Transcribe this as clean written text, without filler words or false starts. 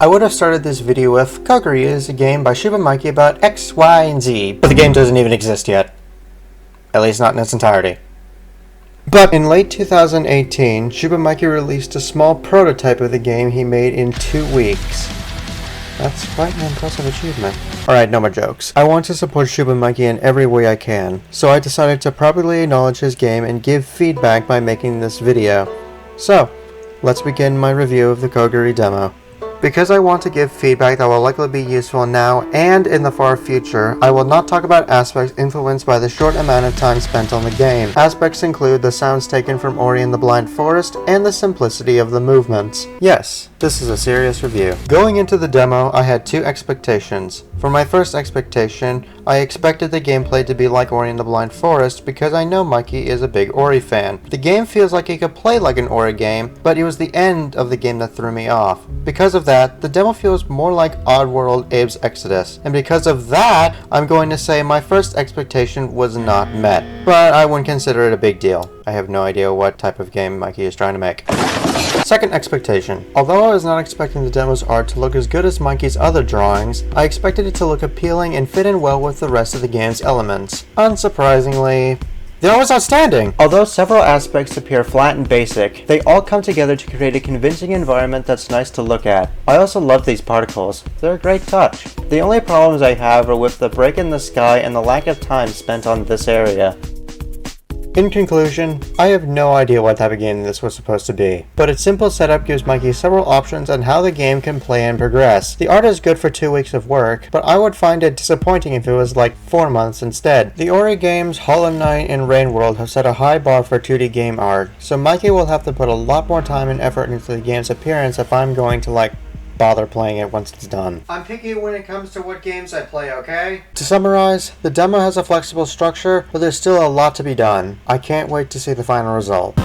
I would have started this video with Kogahri is a game by Shupa Mikey about X, Y, and Z, but the game doesn't even exist yet. At least not in its entirety. But in late 2018, Shupa Mikey released a small prototype of the game he made in 2 weeks. That's quite an impressive achievement. Alright, no more jokes. I want to support Shupa Mikey in every way I can, so I decided to properly acknowledge his game and give feedback by making this video. So, let's begin my review of the Kogahri demo. Because I want to give feedback that will likely be useful now and in the far future, I will not talk about aspects influenced by the short amount of time spent on the game. Aspects include the sounds taken from Ori and the Blind Forest and the simplicity of the movements. Yes, this is a serious review. Going into the demo, I had 2 expectations. For my first expectation, I expected the gameplay to be like Ori and the Blind Forest because I know Mikey is a big Ori fan. The game feels like it could play like an Ori game, but it was the end of the game that threw me off. Because of that, the demo feels more like Oddworld Abe's Exodus, and because of that, I'm going to say my first expectation was not met. But I wouldn't consider it a big deal. I have no idea what type of game Mikey is trying to make. Second expectation. Although I was not expecting the demo's art to look as good as Mikey's other drawings, I expected it to look appealing and fit in well with the rest of the game's elements. Unsurprisingly, the art was outstanding! Although several aspects appear flat and basic, they all come together to create a convincing environment that's nice to look at. I also love these particles. They're a great touch. The only problems I have are with the break in the sky and the lack of time spent on this area. In conclusion, I have no idea what type of game this was supposed to be, but its simple setup gives Mikey several options on how the game can play and progress. The art is good for 2 weeks of work, but I would find it disappointing if it was like 4 months instead. The Ori games Hollow Knight and Rain World have set a high bar for 2D game art, so Mikey will have to put a lot more time and effort into the game's appearance if I'm going to bother playing it once it's done. I'm picky when it comes to what games I play, okay? To summarize, the demo has a flexible structure, but there's still a lot to be done. I can't wait to see the final result.